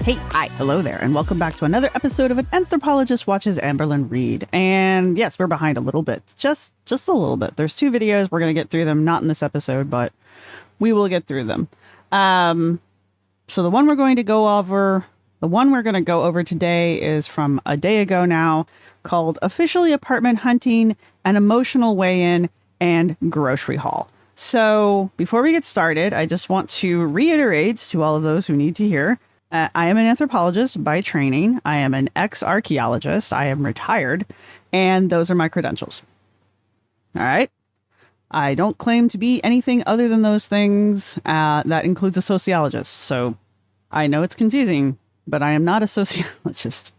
Hey, hi, hello there, and welcome back to another episode of An Anthropologist Watches Amberlynn Reid. And yes, we're behind a little bit, just a little bit. There's 2 videos. We're going to get through them, not in this episode, but we will get through them. So the one we're going to go over today is from a day ago now, called Officially Apartment Hunting, An Emotional Weigh-In, and Grocery Haul. So before we get started, I just want to reiterate to all of those who need to hear, I am an anthropologist by training. I am an ex-archaeologist. I am retired, and those are my credentials. All right. I don't claim to be anything other than those things. That includes a sociologist. So I know it's confusing, but I am not a sociologist.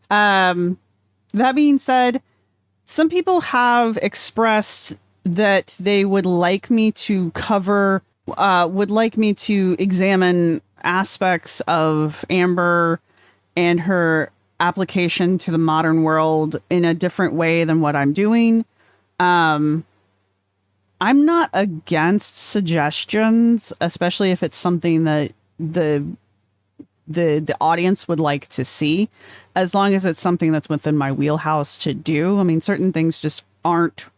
That being said, some people have expressed that they would like me to examine aspects of Amber and her application to the modern world in a different way than what I'm doing. I'm not against suggestions, especially if it's something that the audience would like to see, as long as it's something that's within my wheelhouse to do. I mean, certain things just aren't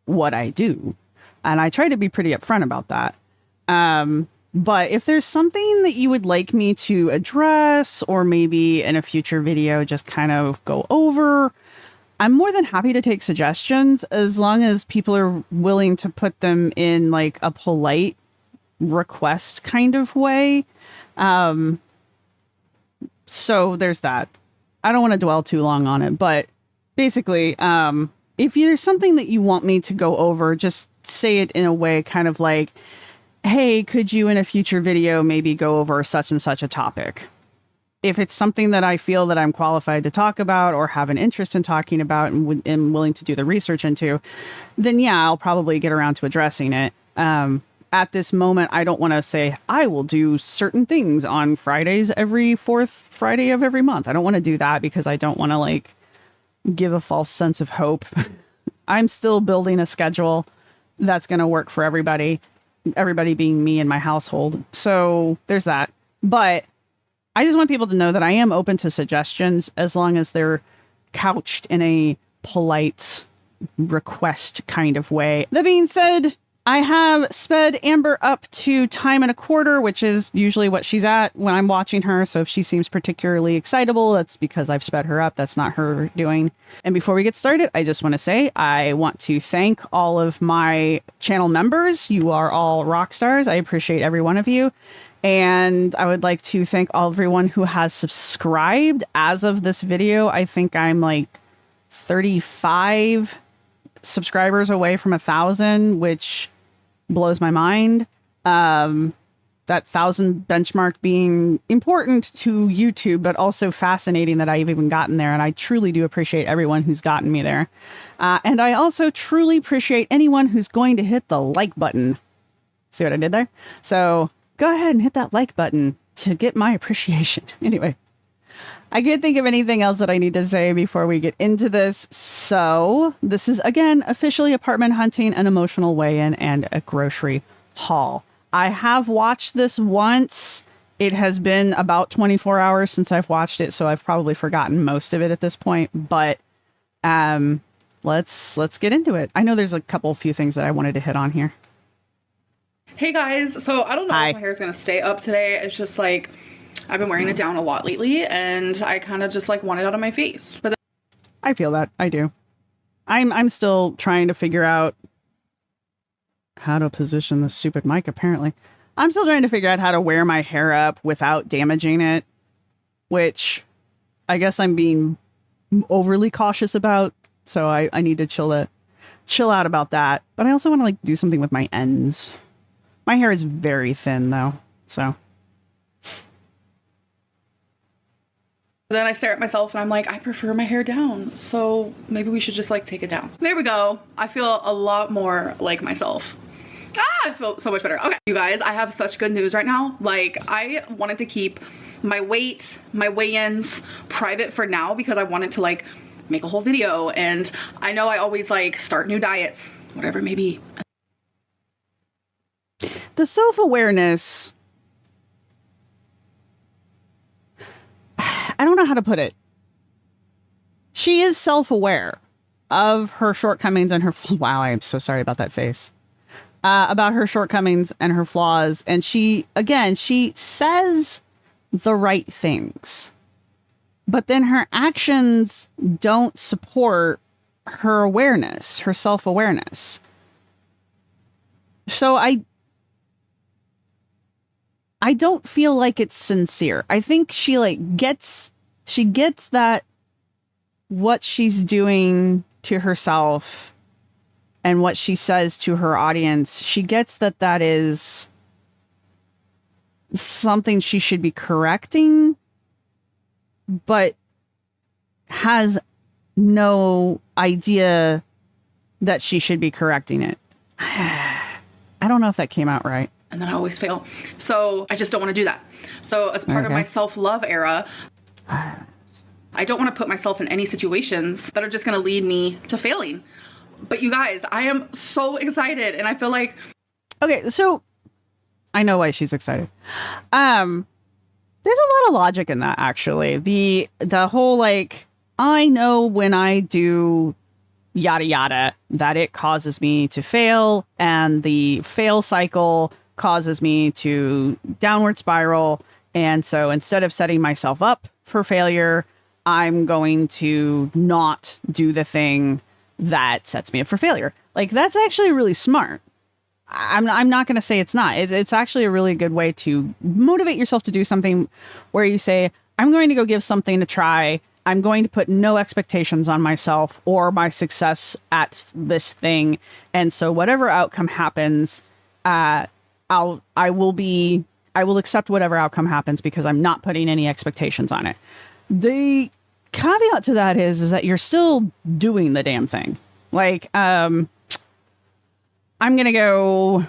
what I do, and I try to be pretty upfront about that. But if there's something that you would like me to address, or maybe in a future video just kind of go over, I'm more than happy to take suggestions, as long as people are willing to put them in like a polite request kind of way. So there's that. I don't want to dwell too long on it, but basically, if there's something that you want me to go over, just say it in a way kind of like, hey, could you in a future video maybe go over such and such a topic? If it's something that I feel that I'm qualified to talk about or have an interest in talking about and am willing to do the research into, then yeah, I'll probably get around to addressing it. At this moment, I don't want to say I will do certain things on Fridays every 4th Friday of every month. I don't want to do that because I don't want to like give a false sense of hope. I'm still building a schedule that's going to work for everybody being me and my household. So there's that. But I just want people to know that I am open to suggestions, as long as they're couched in a polite request kind of way. That being said, I have sped Amber up to 1.25 times, which is usually what she's at when I'm watching her. So if she seems particularly excitable, that's because I've sped her up. That's not her doing. And before we get started, I just want to say I want to thank all of my channel members. You are all rock stars. I appreciate every one of you. And I would like to thank everyone who has subscribed. As of this video, I think I'm like 35 subscribers away from 1,000, which blows my mind. That 1,000 benchmark being important to YouTube, but also fascinating that I've even gotten there. And I truly do appreciate everyone who's gotten me there. And I also truly appreciate anyone who's going to hit the like button. See what I did there? So go ahead and hit that like button to get my appreciation. Anyway, I can't think of anything else that I need to say before we get into this. So this is, again, Officially Apartment Hunting, An Emotional Weigh-In, and a Grocery Haul. I have watched this once. It has been about 24 hours since I've watched it, so I've probably forgotten most of it at this point. But let's get into it. I know there's a few things that I wanted to hit on here. Hey guys, so I don't know if my hair is going to stay up today. It's just like I've been wearing it down a lot lately, and I kind of just like want it out of my face. But I feel that. I do. I'm still trying to figure out how to position the stupid mic, apparently. I'm still trying to figure out how to wear my hair up without damaging it, which I guess I'm being overly cautious about. So I need to chill out about that. But I also want to like do something with my ends. My hair is very thin though, so. then I stare at myself and I'm like, I prefer my hair down. So maybe we should just like take it down. There we go. I feel a lot more like myself. I feel so much better. Okay, you guys, I have such good news right now. Like, I wanted to keep my weight, my weigh-ins private for now because I wanted to like make a whole video. And I know I always like start new diets, whatever it may be. The self-awareness I don't know how to put it. She is self-aware of her shortcomings and her wow, I am so sorry about that face. About her shortcomings and her flaws, and she says the right things, but then her actions don't support her awareness, her self-awareness. So I don't feel like it's sincere. I think she gets that what she's doing to herself and what she says to her audience, she gets that is something she should be correcting, but has no idea that she should be correcting it. I don't know if that came out right. And then I always fail. So I just don't want to do that. So as part of my self-love era, I don't want to put myself in any situations that are just going to lead me to failing. But you guys, I am so excited, and I feel like... Okay, so I know why she's excited. There's a lot of logic in that, actually. The whole, I know when I do yada yada that it causes me to fail, and the fail cycle causes me to downward spiral. And so instead of setting myself up for failure, I'm going to not do the thing that sets me up for failure. That's actually really smart. I'm not going to say it's not. It's actually a really good way to motivate yourself to do something where you say, I'm going to go give something a try. I'm going to put no expectations on myself or my success at this thing. And so whatever outcome happens, I will accept whatever outcome happens because I'm not putting any expectations on it. The caveat to that is that you're still doing the damn thing. I'm gonna go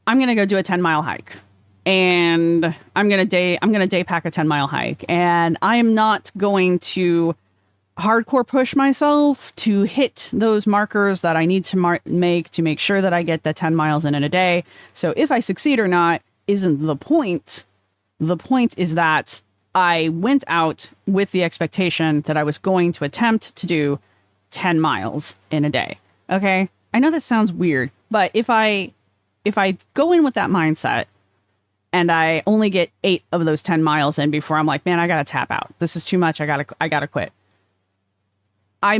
do a 10-mile hike, and I'm gonna day pack a 10-mile hike, and I am not going to hardcore push myself to hit those markers that I need to make sure that I get the 10 miles in a day. So if I succeed or not isn't the point. The point is that I went out with the expectation that I was going to attempt to do 10 miles in a day. Okay? I know that sounds weird, but if I go in with that mindset and I only get 8 of those 10 miles in before I'm like, man, I gotta tap out. This is too much. I gotta quit. I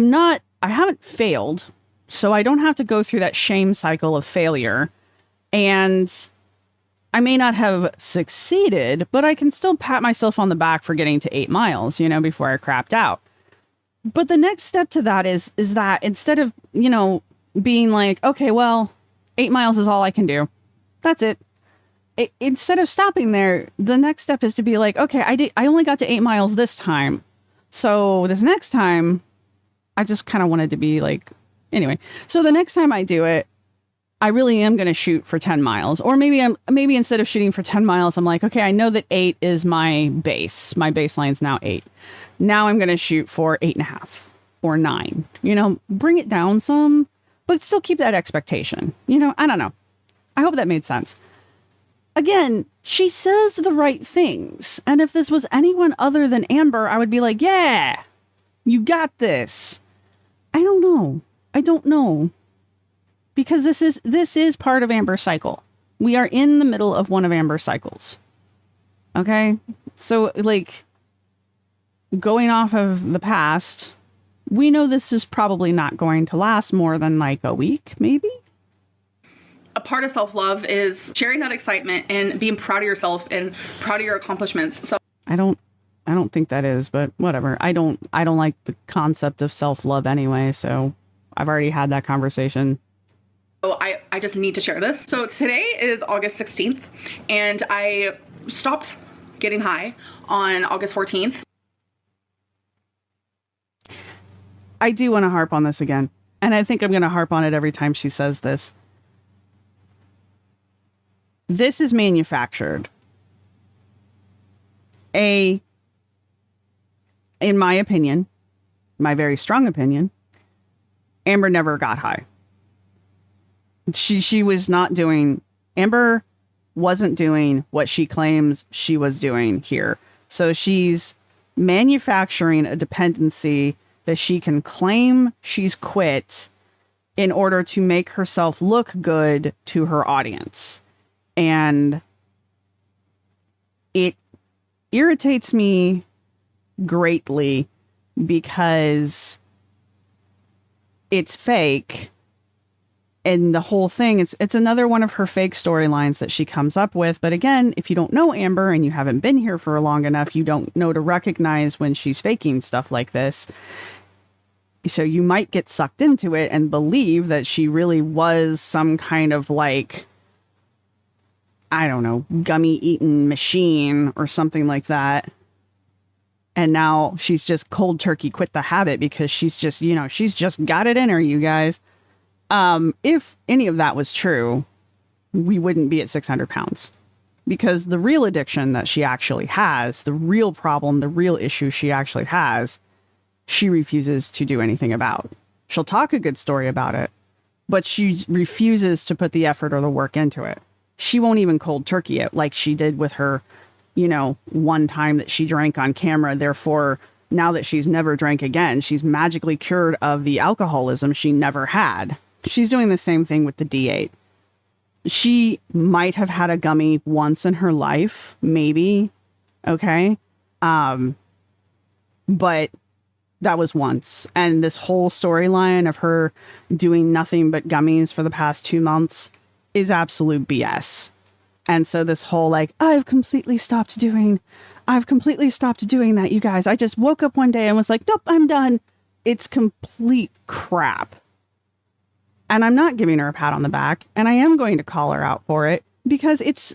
haven't failed, so I don't have to go through that shame cycle of failure. And I may not have succeeded, but I can still pat myself on the back for getting to 8 miles, before I crapped out. But the next step to that is that instead of, being like, okay, well, 8 miles is all I can do. That's it. Instead of stopping there, the next step is to be like, okay, I only got to 8 miles this time. So this next time, I just kind of wanted to be anyway. So the next time I do it, I really am going to shoot for 10 miles. Or maybe instead of shooting for 10 miles, I'm like, okay, I know that 8 is my base. My baseline is now 8. Now I'm going to shoot for 8.5 or 9. Bring it down some, but still keep that expectation. I don't know. I hope that made sense. Again, she says the right things. And if this was anyone other than Amber, I would be like, yeah, you got this. I don't know. Because this is part of Amber's cycle. We are in the middle of one of Amber's cycles. Okay? So, going off of the past, we know this is probably not going to last more than a week, maybe? A part of self-love is sharing that excitement and being proud of yourself and proud of your accomplishments. So I don't think that is, but whatever. I don't like the concept of self-love anyway, so I've already had that conversation. So I just need to share this. So today is August 16th, and I stopped getting high on August 14th. I do want to harp on this again, and I think I'm going to harp on it every time she says this. This is manufactured. In my opinion, my very strong opinion, Amber never got high. She was not doing, Amber wasn't doing what she claims she was doing here. So she's manufacturing a dependency that she can claim she's quit in order to make herself look good to her audience. And it irritates me greatly because it's fake. And the whole thing, it's another one of her fake storylines that she comes up with. But again, if you don't know Amber and you haven't been here for long enough, you don't know to recognize when she's faking stuff like this. So you might get sucked into it and believe that she really was some kind of like, I don't know, gummy eating machine or something like that. And now she's just cold turkey quit the habit because she's just, she's just got it in her, you guys. If any of that was true, we wouldn't be at 600 pounds, because the real addiction that she actually has, the real problem, the real issue she actually has, she refuses to do anything about. She'll talk a good story about it, but she refuses to put the effort or the work into it. She won't even cold turkey it like she did with her, one time that she drank on camera. Therefore, now that she's never drank again, she's magically cured of the alcoholism she never had. She's doing the same thing with the D8. She might have had a gummy once in her life, maybe. Okay. But that was once. And this whole storyline of her doing nothing but gummies for the past 2 months is absolute BS. And so this whole like, I've completely stopped doing that, you guys. I just woke up one day and was like, nope, I'm done. It's complete crap. And I'm not giving her a pat on the back, and I am going to call her out for it, because it's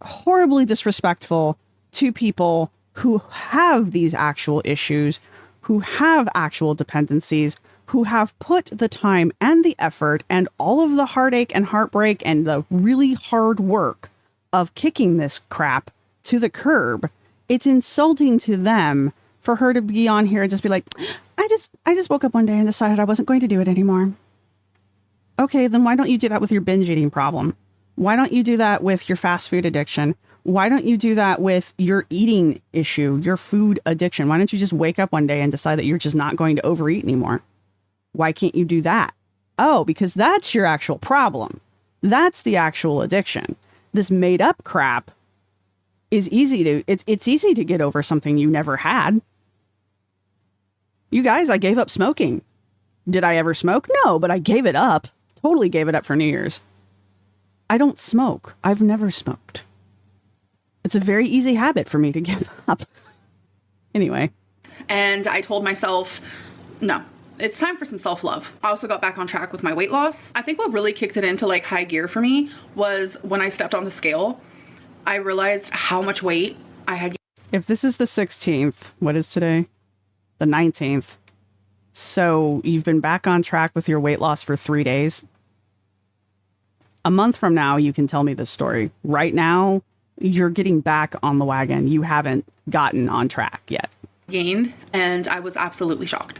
horribly disrespectful to people who have these actual issues, who have actual dependencies, who have put the time and the effort and all of the heartache and heartbreak and the really hard work of kicking this crap to the curb. It's insulting to them for her to be on here and just be like, I just woke up one day and decided I wasn't going to do it anymore. Okay, then why don't you do that with your binge eating problem? Why don't you do that with your fast food addiction? Why don't you do that with your eating issue, your food addiction? Why don't you just wake up one day and decide that you're just not going to overeat anymore? Why can't you do that? Oh, because that's your actual problem. That's the actual addiction. This made up crap is it's easy to get over something you never had. You guys, I gave up smoking. Did I ever smoke? No, but I gave it up. Totally gave it up for New Year's. I don't smoke. I've never smoked. It's a very easy habit for me to give up. Anyway. And I told myself, no, it's time for some self-love. I also got back on track with my weight loss. I think what really kicked it into like high gear for me was when I stepped on the scale, I realized how much weight I had. If this is the 16th, what is today? The 19th. So you've been back on track with your weight loss for 3 days. A month from now, you can tell me this story. Right now, you're getting back on the wagon. You haven't gotten on track yet. Gained, and I was absolutely shocked.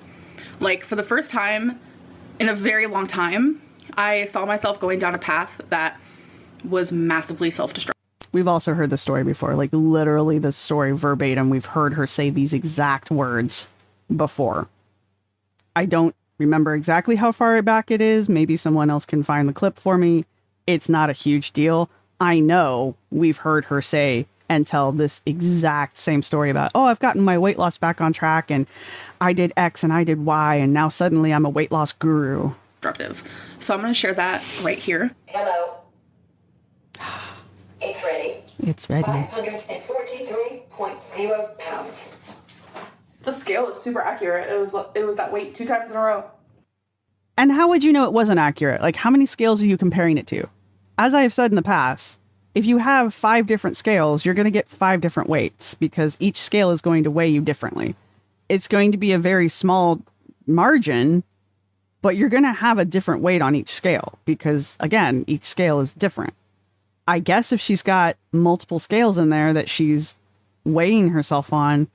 Like, for the first time in a very long time, I saw myself going down a path that was massively self-destructive. We've also heard the story before, like literally the story verbatim. We've heard her say these exact words before. I don't remember exactly how far back it is. Maybe someone else can find the clip for me. It's not a huge deal. I know we've heard her say and tell this exact same story about, oh, I've gotten my weight loss back on track and I did X and I did Y and now suddenly I'm a weight loss guru. So I'm going to share that right here. Hello. It's ready. It's ready. 543.0 pounds. The scale is super accurate. It was that weight 2 times in a row. And how would you know it wasn't accurate? Like, how many scales are you comparing it to? As I have said in the past, if you have 5 different scales, you're going to get 5 different weights because each scale is going to weigh you differently. It's going to be a very small margin, but you're going to have a different weight on each scale because, again, each scale is different. I guess if she's got multiple scales in there that she's weighing herself on,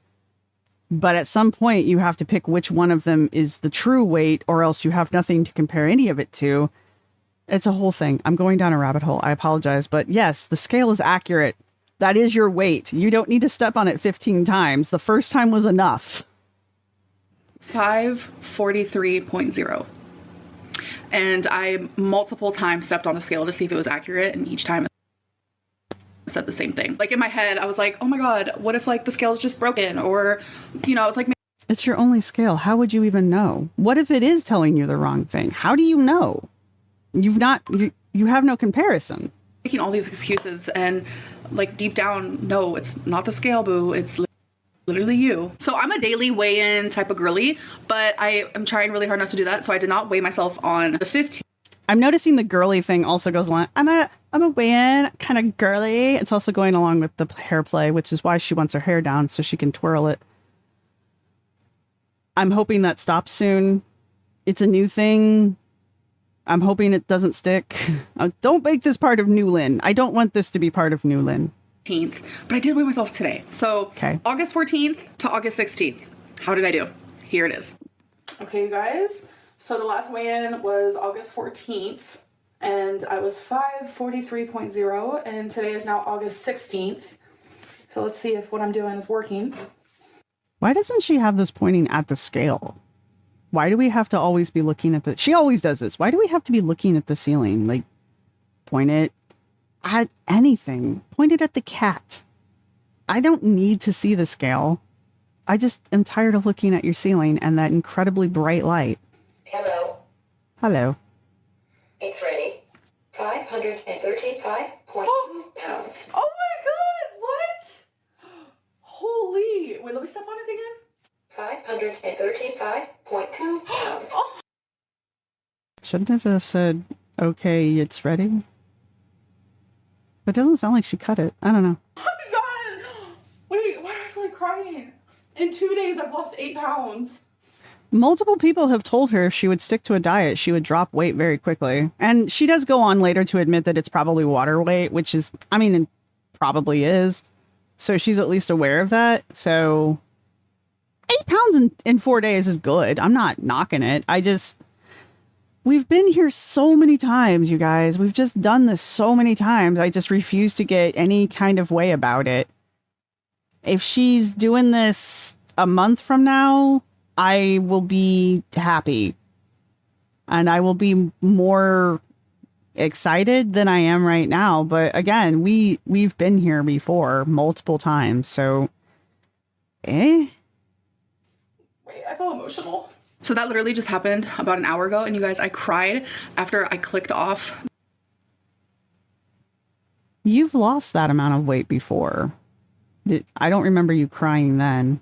but at some point you have to pick which one of them is the true weight or else you have nothing to compare any of it to. It's a whole thing. I'm going down a rabbit hole. I apologize. But yes, the scale is accurate That is your weight. You don't need to step on it 15 times. The first time was enough. 543.0. And I multiple times stepped on the scale to see if it was accurate, and each time it said the same thing. Like in my head, I was like, oh my God, what if like the scale's just broken? Or, you know, it's like, it's your only scale. How would you even know? What if it is telling you the wrong thing? How do you know? You have no comparison. Making all these excuses, and like deep down, no, it's not the scale, boo. It's literally you. So I'm a daily weigh-in type of girly, but I am trying really hard not to do that. So I did not weigh myself on the 15th. I'm noticing the girly thing also goes along. I'm a weigh-in kind of girly. It's also going along with the hair play, which is why she wants her hair down so she can twirl it. I'm hoping that stops soon. It's a new thing. I'm hoping it doesn't stick. Don't make this part of Newlyn. I don't want this to be part of Newlyn. But I did weigh myself today. So okay. August 14th to August 16th. How did I do? Here it is. Okay, you guys. So the last weigh-in was August 14th, and I was 543.0, and today is now August 16th. So let's see if what I'm doing is working. Why doesn't she have this pointing at the scale? Why do we have to always be looking at the... She always does this. Why do we have to be looking at the ceiling? Like, point it at anything. Point it at the cat. I don't need to see the scale. I just am tired of looking at your ceiling and that incredibly bright light. Hello. Hello. It's ready. 535.2 pounds. Oh my God, what? Holy. Wait, let me step on it again. 535.2 pounds. Oh. Shouldn't it have said, okay, it's ready? It doesn't sound like she cut it. I don't know. Oh my God. Wait, why do I feel like crying? In 2 days, I've lost 8 pounds. Multiple people have told her if she would stick to a diet, she would drop weight very quickly. And she does go on later to admit that it's probably water weight, which is, I mean, it probably is. So she's at least aware of that. So 8 pounds in 4 days is good. I'm not knocking it. We've been here so many times, you guys. We've just done this so many times. I just refuse to get any kind of way about it. If she's doing this a month from now, I will be happy. And I will be more excited than I am right now. But again, we've been here before multiple times. So, Wait, I feel emotional. So that literally just happened about an hour ago. And you guys, I cried after I clicked off. You've lost that amount of weight before. I don't remember you crying then.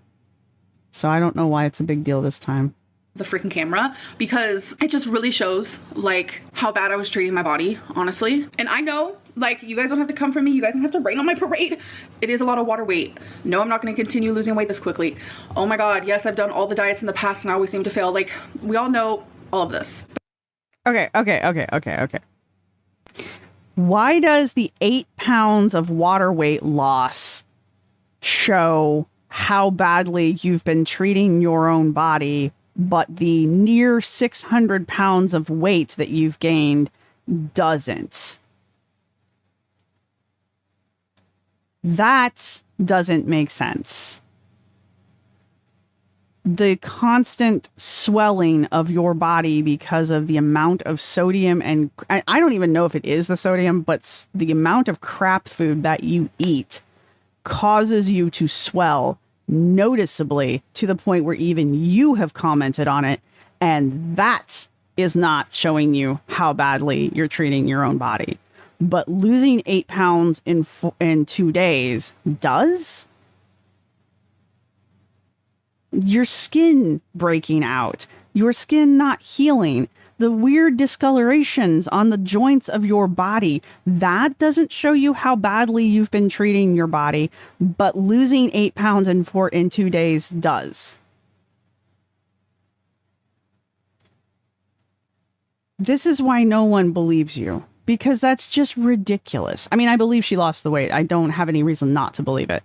So I don't know why it's a big deal this time. The freaking camera, because it just really shows like how bad I was treating my body, honestly. And I know, like, you guys don't have to come for me. You guys don't have to rain on my parade. It is a lot of water weight. No, I'm not going to continue losing weight this quickly. Oh my God. Yes, I've done all the diets in the past and I always seem to fail. Like, we all know all of this. Okay. Why does the 8 pounds of water weight loss show how badly you've been treating your own body, but the near 600 pounds of weight that you've gained doesn't? That doesn't make sense. The constant swelling of your body because of the amount of sodium, and I don't even know if it is the sodium, but the amount of crap food that you eat causes you to swell noticeably to the point where even you have commented on it. And that is not showing you how badly you're treating your own body. But losing 8 pounds in 2 days does. Your skin breaking out, your skin not healing, the weird discolorations on the joints of your body, that doesn't show you how badly you've been treating your body, but losing 8 pounds in 2 days does. This is why no one believes you, because that's just ridiculous. I mean, I believe she lost the weight. I don't have any reason not to believe it.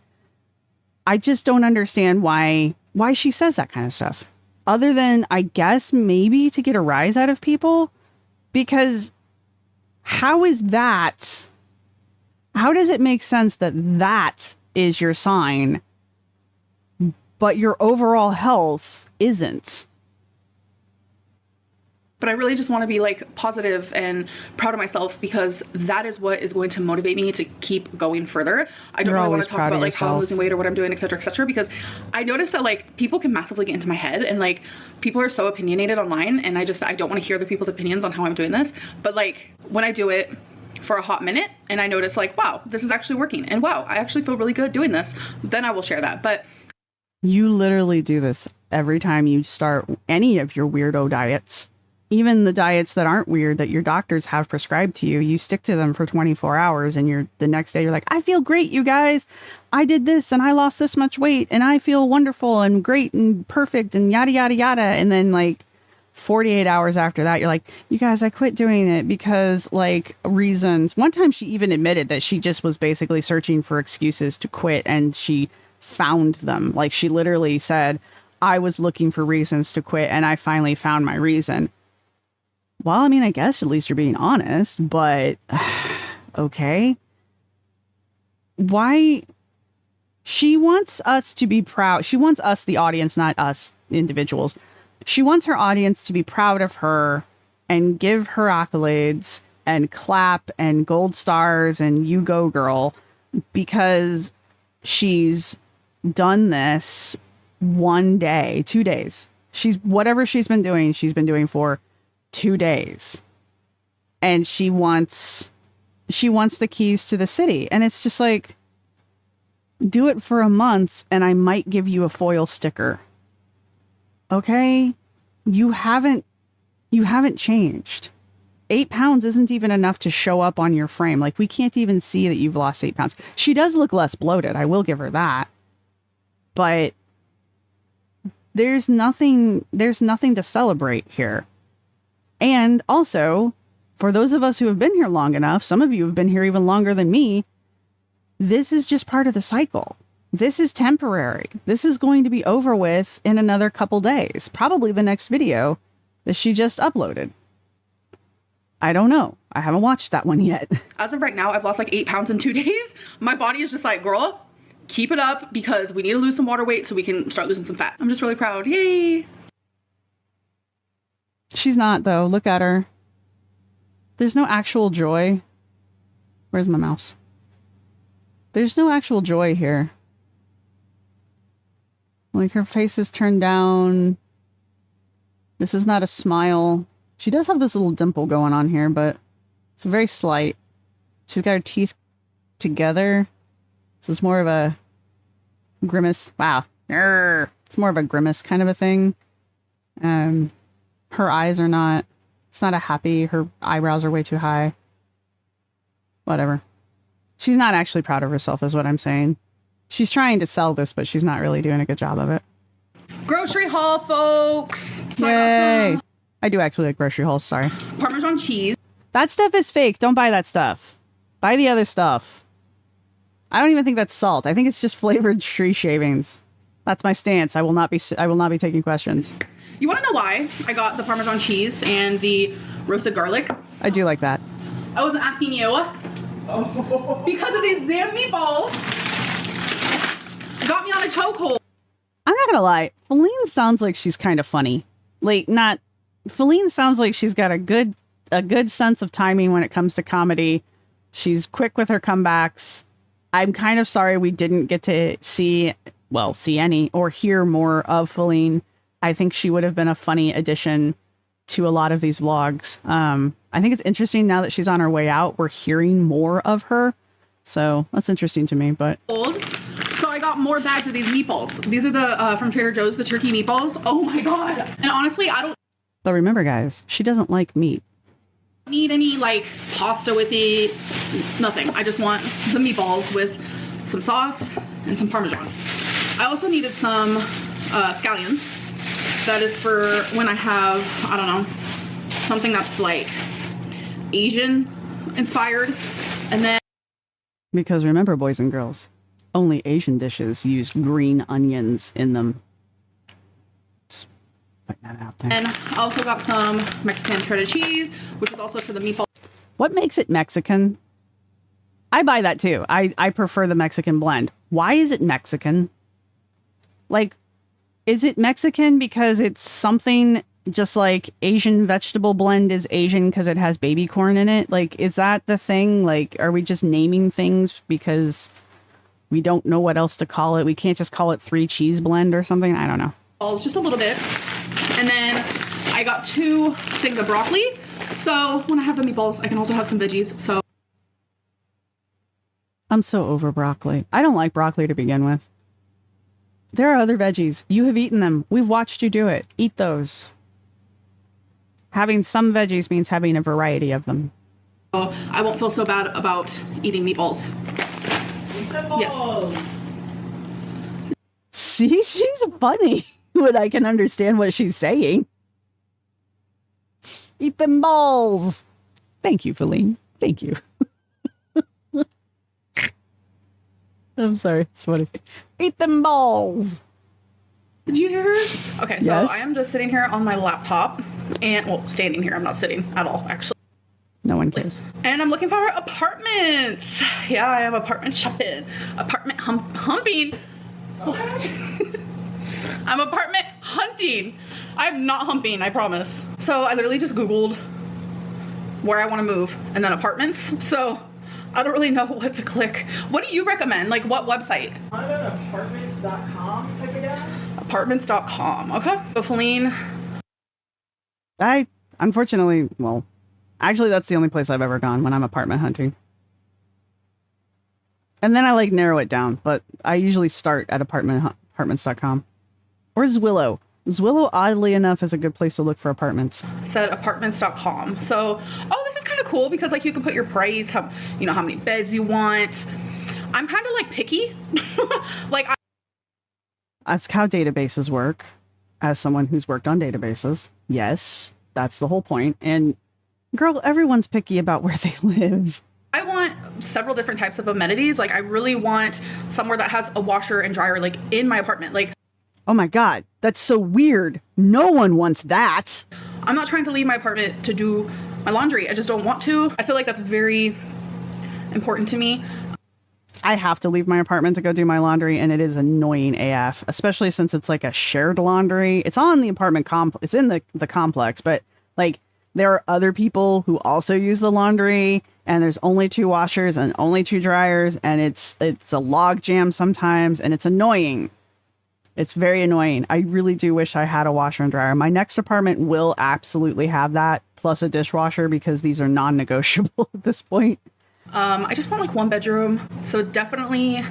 I just don't understand why she says that kind of stuff. Other than, I guess, maybe to get a rise out of people. Because how is that How does it make sense that that is your sign, but your overall health isn't? But I really just want to be like positive and proud of myself, because that is what is going to motivate me to keep going further. I don't really want to talk about like how I'm losing weight or what I'm doing, etc., etc., because I noticed that like people can massively get into my head, and like people are so opinionated online, and I don't want to hear the people's opinions on how I'm doing this. But like when I do it for a hot minute and I notice like, wow, this is actually working, and wow, I actually feel really good doing this, then I will share that. But you literally do this every time you start any of your weirdo diets. Even the diets that aren't weird that your doctors have prescribed to you, you stick to them for 24 hours and the next day you're like, I feel great, you guys. I did this and I lost this much weight and I feel wonderful and great and perfect and yada, yada, yada. And then like 48 hours after that, you're like, you guys, I quit doing it because like reasons. One time she even admitted that she just was basically searching for excuses to quit, and she found them. Like she literally said, I was looking for reasons to quit and I finally found my reason. Well, I mean, I guess at least you're being honest, but okay. Why? She wants us to be proud. She wants us, the audience, not us individuals. She wants her audience to be proud of her and give her accolades and clap and gold stars and you go girl, because she's done this 1 day, 2 days. Whatever she's been doing for 2 days, and she wants the keys to the city. And it's just like, do it for a month and I might give you a foil sticker. Okay? You haven't changed. 8 pounds isn't even enough to show up on your frame. Like, we can't even see that you've lost 8 pounds. She does look less bloated. I will give her that. But there's nothing to celebrate here. And also, for those of us who have been here long enough, some of you have been here even longer than me, this is just part of the cycle. This is temporary. This is going to be over with in another couple days. Probably the next video that she just uploaded. I don't know. I haven't watched that one yet. As of right now, I've lost like 8 pounds in 2 days. My body is just like, girl, keep it up, because we need to lose some water weight so we can start losing some fat. I'm just really proud. Yay! She's not, though. Look at her. There's no actual joy. Where's my mouse? There's no actual joy here. Like, her face is turned down. This is not a smile. She does have this little dimple going on here, but it's very slight. She's got her teeth together. This is more of a grimace. Wow. It's more of a grimace kind of a thing. Her eyes are not, it's not a happy, her eyebrows are way too high. Whatever. She's not actually proud of herself is what I'm saying. She's trying to sell this, but she's not really doing a good job of it. Grocery haul, folks. So Yay. I do actually like grocery hauls, sorry. Parmesan cheese. That stuff is fake. Don't buy that stuff. Buy the other stuff. I don't even think that's salt. I think it's just flavored tree shavings. That's my stance. I will not be taking questions. You want to know why I got the Parmesan cheese and the roasted garlic? I do like that. I wasn't asking you. Because of these damn meatballs. Got me on a chokehold. I'm not gonna lie. Feline sounds like she's kind of funny. Feline sounds like she's got a good sense of timing when it comes to comedy. She's quick with her comebacks. I'm kind of sorry we didn't get to see any or hear more of Feline. I think she would have been a funny addition to a lot of these vlogs. I think it's interesting now that she's on her way out, we're hearing more of her. So that's interesting to me, but. So I got more bags of these meatballs. These are the, from Trader Joe's, the turkey meatballs. Oh my God. And honestly, I don't. But remember guys, she doesn't like meat. Need any like pasta with it, nothing. I just want the meatballs with some sauce and some Parmesan. I also needed some scallions. That is for when I have, I don't know, something that's like Asian inspired. And then, because remember boys and girls, only Asian dishes use green onions in them. Just putting that out there. and I also got some Mexican shredded cheese, which is also for the meatballs. What makes it Mexican? I buy that too. I prefer the Mexican blend. Why is it Mexican? Like, is it Mexican because it's something just like Asian vegetable blend is Asian because it has baby corn in it? Like, is that the thing? Like, are we just naming things because we don't know what else to call it? We can't just call it 3 cheese blend or something? I don't know. Just a little bit. And then I got 2 things of broccoli. So when I have the meatballs, I can also have some veggies. So I'm so over broccoli. I don't like broccoli to begin with. There are other veggies. You have eaten them. We've watched you do it. Eat those. Having some veggies means having a variety of them. I won't feel so bad about eating meatballs. Yes. See, she's funny when I can understand what she's saying. Eat them balls. Thank you, Feline. Thank you. I'm sorry. It's funny. Eat them balls. Did you hear her? Okay, so yes. I am just sitting here on my laptop and, well, standing here. I'm not sitting at all, actually. No one cares. And I'm looking for apartments. Yeah, I am apartment shopping. Apartment humping. I'm apartment hunting. I'm not humping, I promise. So I literally just Googled where I want to move and then apartments. So I don't really know what to click. What do you recommend? Like, what website? I'm an apartments.com type of guy. Apartments.com. Okay. So Feline. I, unfortunately, well, actually, that's the only place I've ever gone when I'm apartment hunting. And then I like narrow it down, but I usually start at apartments.com or Zwillow. Zwillow, oddly enough, is a good place to look for apartments. Said apartments.com. So, this is kind of cool because like you can put your price, how many beds you want. I'm kind of like picky. That's how databases work. As someone who's worked on databases, yes, that's the whole point. And girl, everyone's picky about where they live. I want several different types of amenities. Like I really want somewhere that has a washer and dryer like in my apartment. Like, oh my God, that's so weird. No one wants that. I'm not trying to leave my apartment to do my laundry. I just don't want to. I feel like that's very important to me. I have to leave my apartment to go do my laundry, and it is annoying AF, especially since it's like a shared laundry. It's on the apartment complex. It's in the complex, but like there are other people who also use the laundry, and there's only 2 washers and only 2 dryers, and it's a log jam sometimes, and it's annoying. It's very annoying. I really do wish I had a washer and dryer. My next apartment will absolutely have that, plus a dishwasher, because these are non-negotiable at this point. I just want like 1 bedroom. So definitely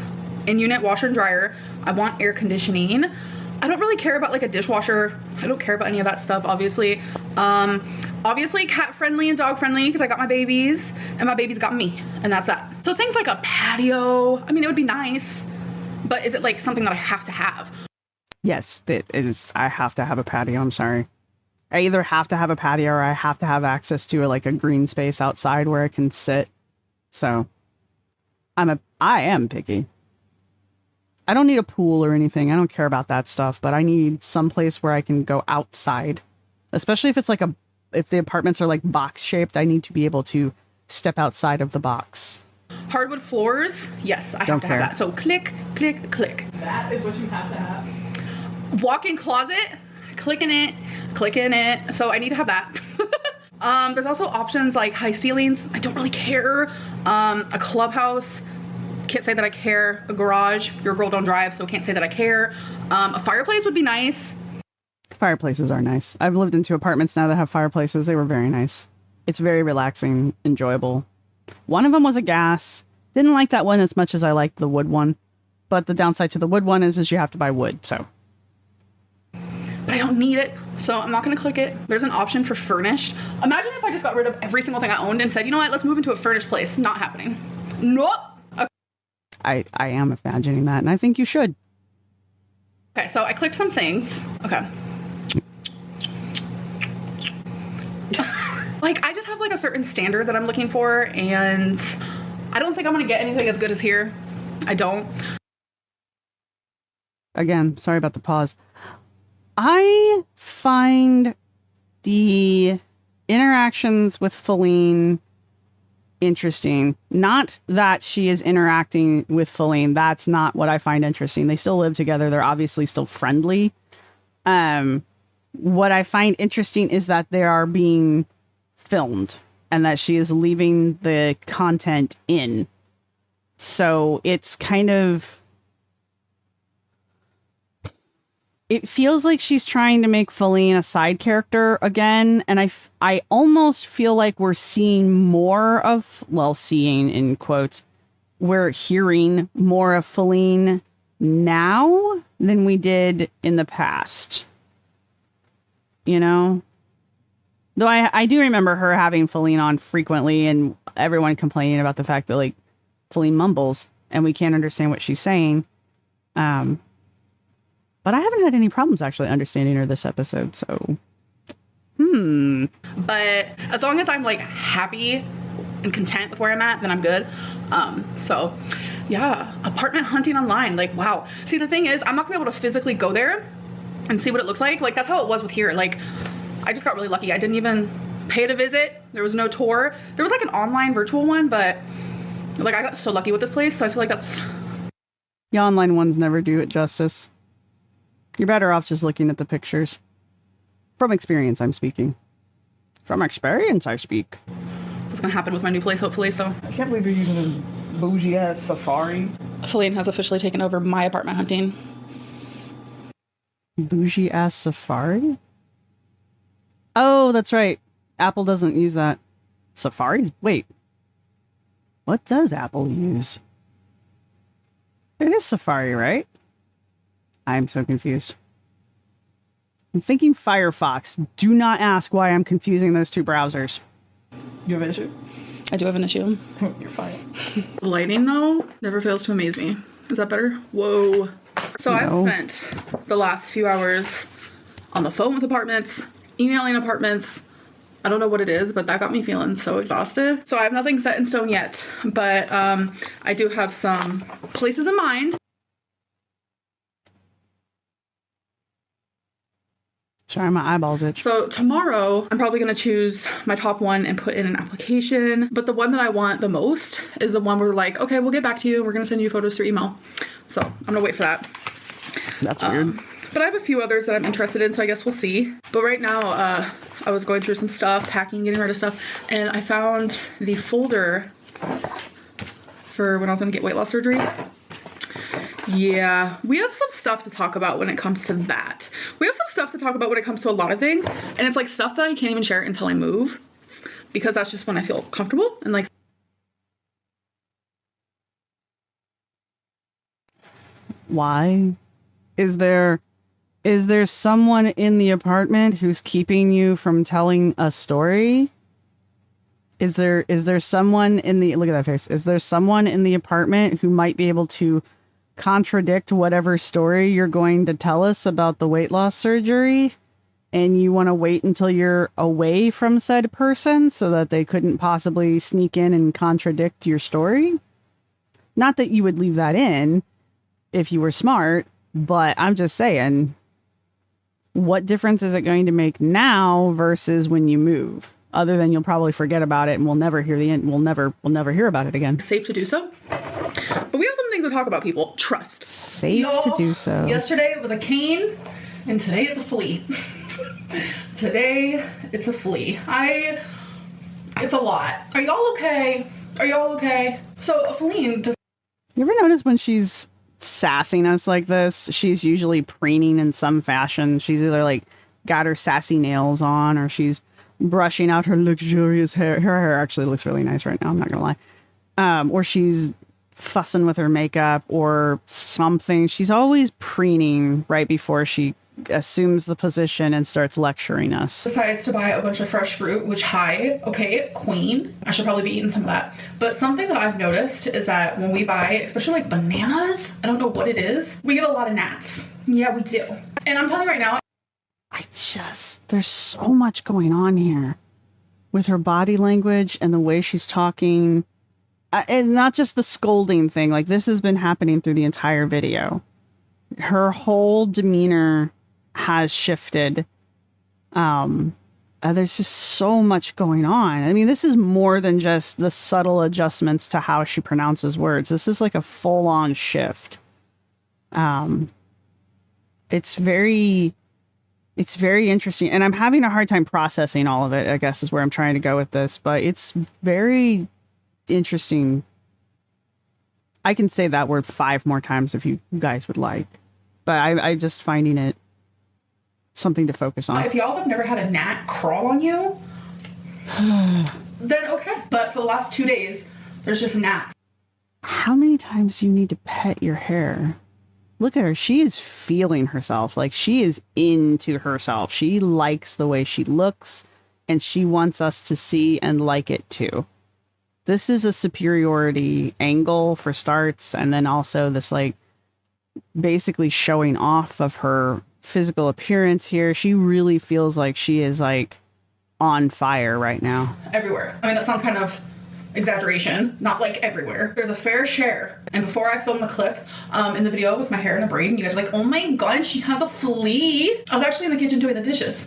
in-unit washer and dryer. I want air conditioning. I don't really care about like a dishwasher. I don't care about any of that stuff, obviously. Obviously cat friendly and dog friendly because I got my babies and my babies got me, and that's that. So things like a patio, I mean, it would be nice, but is it like something that I have to have? Yes, it is. I have to have a patio. I'm sorry. I either have to have a patio or I have to have access to like a green space outside where I can sit. So I am picky. I don't need a pool or anything. I don't care about that stuff, but I need some place where I can go outside, especially if it's like if the apartments are like box shaped. I need to be able to step outside of the box. Hardwood floors. Yes, I have to have that. So click, click, click. That is what you have to have. Walk-in closet. Clicking it. So I need to have that. There's also options like high ceilings. I don't really care. A clubhouse. Can't say that I care. A garage. Your girl don't drive, so can't say that I care. A fireplace would be nice. Fireplaces are nice. I've lived in 2 apartments now that have fireplaces. They were very nice. It's very relaxing, enjoyable. One of them was a gas. Didn't like that one as much as I liked the wood one. But the downside to the wood one is you have to buy wood, so. But I don't need it, so I'm not gonna click it. There's an option for furnished. Imagine if I just got rid of every single thing I owned and said, you know what, let's move into a furnished place. Not happening. Nope. Okay. I am imagining that, and I think you should. Okay, so I clicked some things. Okay. Like, I just have like a certain standard that I'm looking for, and I don't think I'm gonna get anything as good as here. I don't. Again, sorry about the pause. I find the interactions with Feline interesting. Not that she is interacting with Feline. That's not what I find interesting. They still live together. They're obviously still friendly. What I find interesting is that they are being filmed and that she is leaving the content in. So it's kind of... It feels like she's trying to make Feline a side character again. And I almost feel like we're seeing more of... Well, seeing in quotes. We're hearing more of Feline now than we did in the past. You know? Though I do remember her having Feline on frequently and everyone complaining about the fact that, like, Feline mumbles and we can't understand what she's saying. But I haven't had any problems actually understanding her this episode, so... But as long as I'm, like, happy and content with where I'm at, then I'm good. So, yeah, apartment hunting online, like, wow. See, the thing is, I'm not gonna be able to physically go there and see what it looks like. Like, that's how it was with here. Like, I just got really lucky. I didn't even pay to visit. There was no tour. There was, like, an online virtual one, but, like, I got so lucky with this place, so I feel like that's... The online ones never do it justice. You're better off just looking at the pictures. From experience, I'm speaking. From experience, I speak. What's gonna happen with my new place, hopefully, so. I can't believe you're using this bougie ass Safari. Feline has officially taken over my apartment hunting. Bougie ass Safari? Oh, that's right. Apple doesn't use that. Safari's... Wait. What does Apple use? It is Safari, right? I'm so confused. I'm thinking Firefox. Do not ask why I'm confusing those two browsers. You have an issue? I do have an issue. You're fine. Lighting, though, never fails to amaze me. Is that better? Whoa. So No. I've spent the last few hours on the phone with apartments, emailing apartments. I don't know what it is, but that got me feeling so exhausted. So I have nothing set in stone yet, but I do have some places in mind. Sorry, my eyeballs itch. So tomorrow, I'm probably gonna choose my top one and put in an application. But the one that I want the most is the one where they're like, okay, we'll get back to you. We're gonna send you photos through email. So I'm gonna wait for that. That's weird. But I have a few others that I'm interested in, so I guess we'll see. But right now, I was going through some stuff, packing, getting rid of stuff, and I found the folder for when I was gonna get weight loss surgery. Yeah, we have some stuff to talk about when it comes to that. We have some stuff to talk about when it comes to a lot of things, and it's like stuff that I can't even share until I move, because that's just when I feel comfortable and like. Why? Is there someone in the apartment who's keeping you from telling a story? Is there someone in the... Look at that face. Is there someone in the apartment who might be able to contradict whatever story you're going to tell us about the weight loss surgery, and you want to wait until you're away from said person so that they couldn't possibly sneak in and contradict your story? Not that you would leave that in if you were smart, but I'm just saying, what difference is it going to make now versus when you move? Other than you'll probably forget about it and we'll never hear the end. We'll never hear about it again. Safe to do so. But we have some things to talk about, people. Trust. Safe to do so. Yesterday it was a cane, and today it's a flea. Today it's a flea. It's a lot. Are y'all okay? Are y'all okay? So Feline just... You ever notice when she's sassing us like this, she's usually preening in some fashion. She's either like got her sassy nails on, or she's brushing out her luxurious hair. Her hair actually looks really nice right now, I'm not gonna lie. Or she's fussing with her makeup or something. She's always preening right before she assumes the position and starts lecturing us. Decides to buy a bunch of fresh fruit, which, hi, okay, queen. I should probably be eating some of that. But something that I've noticed is that when we buy, especially like bananas, I don't know what it is, we get a lot of gnats. Yeah, we do. And I'm telling you right now, there's so much going on here with her body language and the way she's talking. And not just the scolding thing. Like, this has been happening through the entire video. Her whole demeanor has shifted. there's just so much going on. I mean, this is more than just the subtle adjustments to how she pronounces words. This is like a full-on shift. It's very interesting, and I'm having a hard time processing all of it, I guess is where I'm trying to go with this, but it's very interesting. I can say that word 5 more times if you guys would like, but I'm just finding it something to focus on. If y'all have never had a gnat crawl on you, then okay. But for the last 2 days, there's just gnats. How many times do you need to pet your hair? Look at her. She is feeling herself. Like, she is into herself. She likes the way she looks, and she wants us to see and like it too. This is a superiority angle for starts, and then also this, like, basically showing off of her physical appearance here. She really feels like she is, like, on fire right now. Everywhere. I mean, that sounds kind of exaggeration, not like everywhere. There's a fair share. And before I filmed the clip in the video with my hair in a braid, and you guys are like, oh my god, she has a flea. I was actually in the kitchen doing the dishes.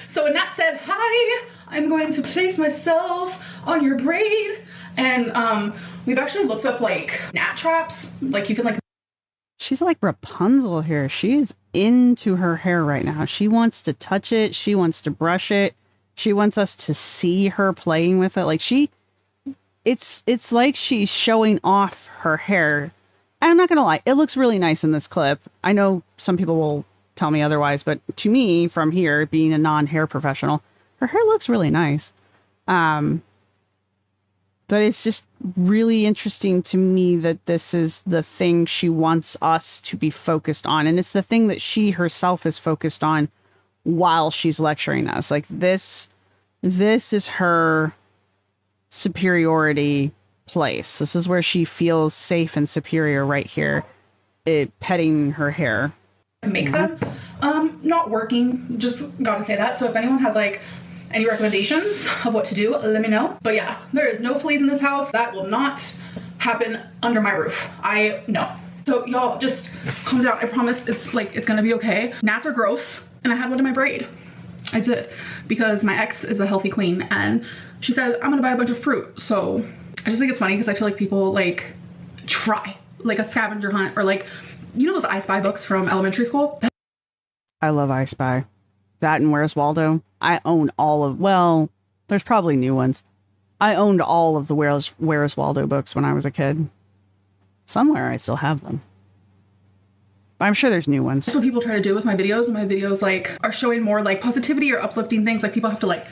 So when Nat said, hi, I'm going to place myself on your braid. And we've actually looked up like gnat traps. Like, you can like... She's like Rapunzel here. She is into her hair right now. She wants to touch it. She wants to brush it. She wants us to see her playing with it. Like, it's like she's showing off her hair. And I'm not gonna lie, it looks really nice in this clip. I know some people will tell me otherwise, but to me, from here, being a non-hair professional, her hair looks really nice. But it's just really interesting to me that this is the thing she wants us to be focused on. And it's the thing that she herself is focused on while she's lecturing us. Like, this is her superiority place. This is where she feels safe and superior, right here. Petting her hair. Make them. Not working. Just gotta say that. So if anyone has like any recommendations of what to do, let me know. But yeah, there is no fleas in this house. That will not happen under my roof. I know. So y'all just calm down. I promise it's gonna be okay. Gnats are gross, and I had one in my braid. I did, because my ex is a healthy queen, and she said, I'm gonna buy a bunch of fruit. So I just think it's funny because I feel like people like try like a scavenger hunt, or like, you know those I Spy books from elementary school? I love I Spy. That and Where's Waldo? I own all of, well, there's probably new ones. I owned all of the Where's Waldo books when I was a kid. Somewhere I still have them. I'm sure there's new ones. That's what people try to do with my videos. My videos like are showing more like positivity or uplifting things. Like, people have to like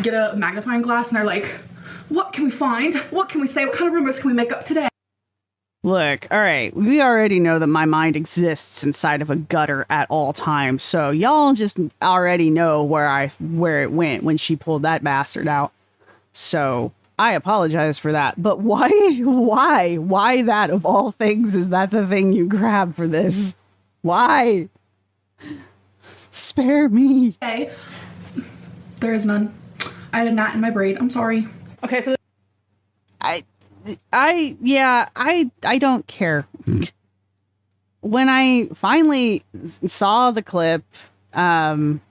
get a magnifying glass and they're like, what can we find? What can we say? What kind of rumors can we make up today? Look, all right, we already know that my mind exists inside of a gutter at all times, so y'all just already know where it went when she pulled that bastard out. So I apologize for that. But why that of all things is that the thing you grab for this? Why? Spare me. Okay. There is none. I had a gnat in my braid. I'm sorry. Okay, so I don't care. When I finally saw the clip, and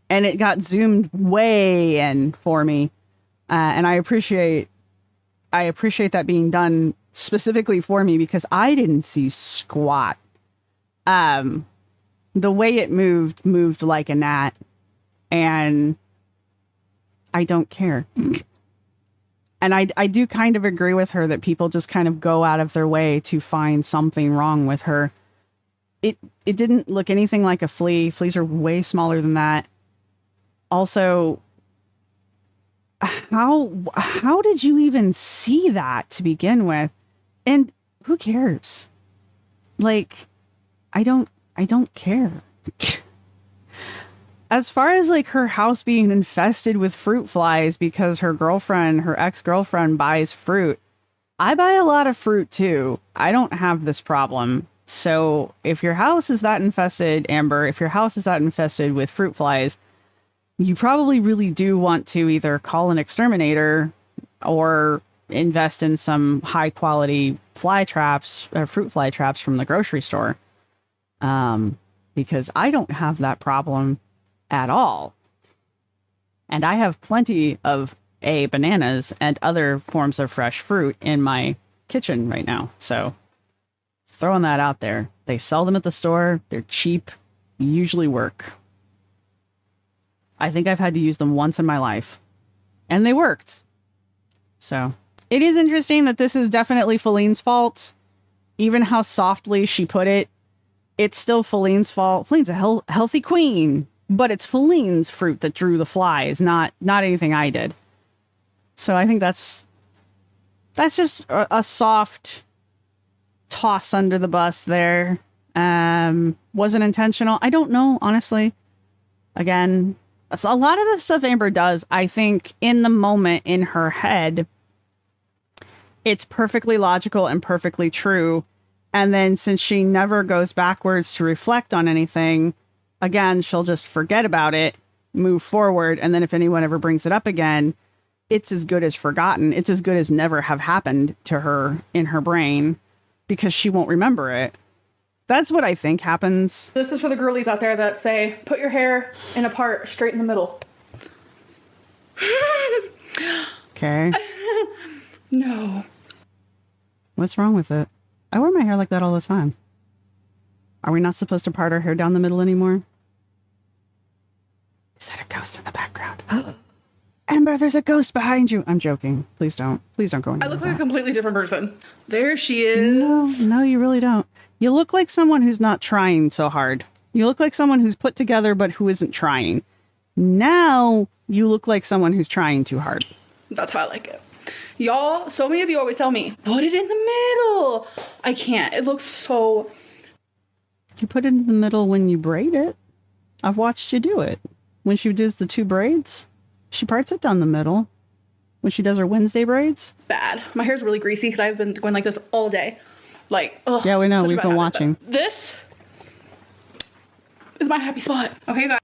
it got zoomed way in for me, and I appreciate that being done specifically for me, because I didn't see squat. The way it moved like a gnat, and I don't care. And I do kind of agree with her that people just kind of go out of their way to find something wrong with her. It didn't look anything like a flea. Fleas are way smaller than that. Also, how did you even see that to begin with? And who cares? Like, I don't care. As far as like her house being infested with fruit flies because her ex-girlfriend buys fruit, I buy a lot of fruit too. I don't have this problem. So if your house is that infested, Amber, if your house is that infested with fruit flies, you probably really do want to either call an exterminator or invest in some high quality fly traps, fruit fly traps from the grocery store. Because I don't have that problem at all. And I have plenty of bananas and other forms of fresh fruit in my kitchen right now. So throwing that out there. They sell them at the store. They're cheap, usually work. I think I've had to use them once in my life, and they worked. So it is interesting that this is definitely Feline's fault. Even how softly she put it, it's still Feline's fault. Feline's a healthy queen, but it's Feline's fruit that drew the flies, not anything I did. So I think that's just a soft toss under the bus there. Wasn't intentional. I don't know, honestly. Again, a lot of the stuff Amber does, I think in the moment in her head, it's perfectly logical and perfectly true. And then since she never goes backwards to reflect on anything, again, she'll just forget about it, move forward. And then if anyone ever brings it up again, it's as good as forgotten. It's as good as never have happened to her in her brain because she won't remember it. That's what I think happens. This is for the girlies out there that say, put your hair in a part straight in the middle. Okay. No. What's wrong with it? I wear my hair like that all the time. Are we not supposed to part our hair down the middle anymore? Is that a ghost in the background? Amber, there's a ghost behind you. I'm joking. Please don't. Please don't go in. I look like a completely different person. There she is. No, you really don't. You look like someone who's not trying so hard. You look like someone who's put together but who isn't trying. Now you look like someone who's trying too hard. That's how I like it. Y'all, so many of you always tell me, put it in the middle. I can't. It looks so... You put it in the middle when you braid it. I've watched you do it. When she does the 2 braids, she parts it down the middle. When she does her Wednesday braids. Bad. My hair's really greasy because I've been going like this all day. Like, ugh. Yeah, we know. Such a We've bad been habit, watching. though. This is my happy spot. Okay, guys.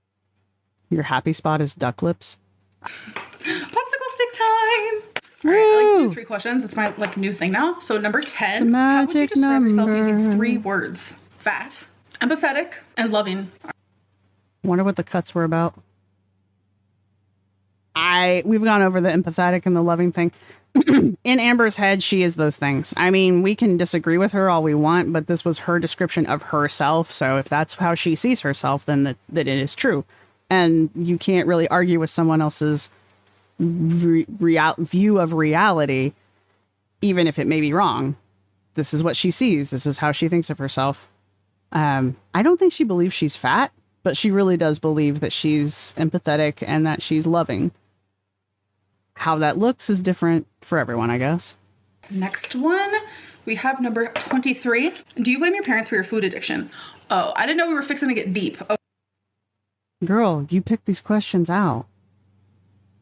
Your happy spot is duck lips. Popsicle stick time. All right, I like to do 3 questions. It's my new thing now. So number 10. It's a magic how would you describe yourself using number. 3 words? Fat, empathetic, and loving. Wonder what the cuts were about. We've gone over the empathetic and the loving thing. In Amber's head, she is those things. I mean, we can disagree with her all we want, but this was her description of herself. So if that's how she sees herself, then that it is true. And you can't really argue with someone else's view of reality, even if it may be wrong. This is what she sees. This is how she thinks of herself. I don't think she believes she's fat, but she really does believe that she's empathetic and that she's loving. How that looks is different for everyone, I guess. Next one, we have number 23. Do you blame your parents for your food addiction? Oh, I didn't know we were fixing to get deep. Oh. Girl, you picked these questions out.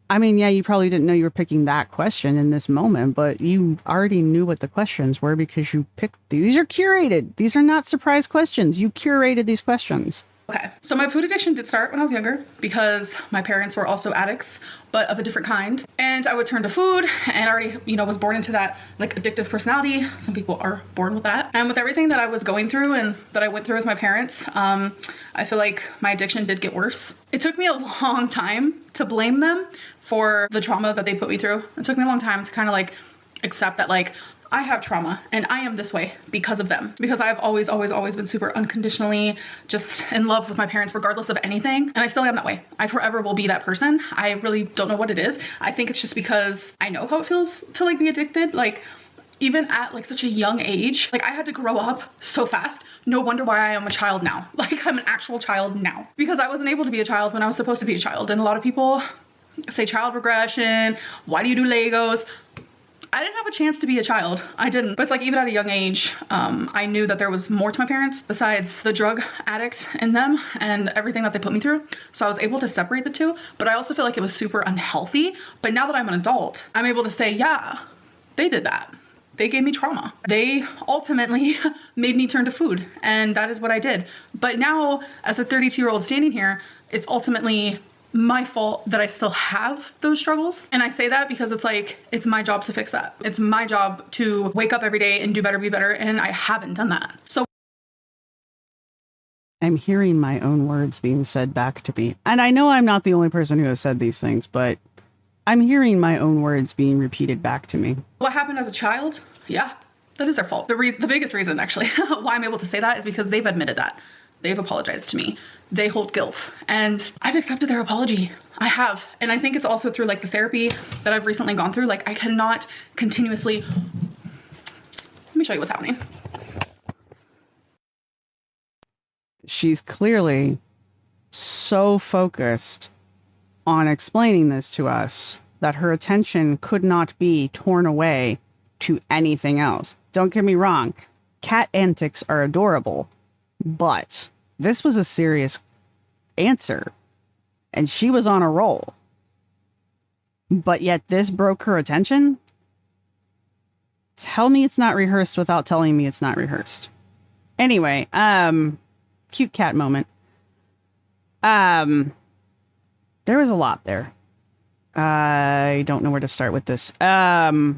I mean, yeah, you probably didn't know you were picking that question in this moment, but you already knew what the questions were because you picked these. These are curated. These are not surprise questions. You curated these questions. Okay, so my food addiction did start when I was younger because my parents were also addicts, but of a different kind. And I would turn to food and already, was born into that addictive personality. Some people are born with that. And with everything that I was going through and that I went through with my parents, I feel like my addiction did get worse. It took me a long time to blame them for the trauma that they put me through. It took me a long time to kind of accept that I have trauma and I am this way because of them. Because I've always been super unconditionally just in love with my parents regardless of anything. And I still am that way. I forever will be that person. I really don't know what it is. I think it's just because I know how it feels to be addicted. Even at such a young age, I had to grow up so fast. No wonder why I am a child now. I'm an actual child now. Because I wasn't able to be a child when I was supposed to be a child. And a lot of people say child regression. Why do you do Legos? I didn't have a chance to be a child. I didn't. But it's even at a young age, I knew that there was more to my parents besides the drug addict in them and everything that they put me through. So I was able to separate the two, but I also feel like it was super unhealthy. But now that I'm an adult, I'm able to say, yeah, they did that. They gave me trauma. They ultimately made me turn to food, and that is what I did. But now, as a 32-year-old standing here, it's ultimately my fault that I still have those struggles. And I say that because it's my job to fix that. It's my job to wake up every day and do better, be better, and I haven't done that. So I'm hearing my own words being said back to me. And I know I'm not the only person who has said these things, but I'm hearing my own words being repeated back to me. What happened as a child? Yeah, that is their fault. The biggest reason, actually, why I'm able to say that is because they've admitted that. They've apologized to me. They hold guilt. And I've accepted their apology. I have. And I think it's also through like the therapy that I've recently gone through. Like I cannot continuously... Let me show you what's happening. She's clearly so focused on explaining this to us that her attention could not be torn away to anything else. Don't get me wrong, cat antics are adorable, but this was a serious answer, and she was on a roll. But yet this broke her attention? Tell me it's not rehearsed without telling me it's not rehearsed. Anyway, cute cat moment. There was a lot there. I don't know where to start with this. I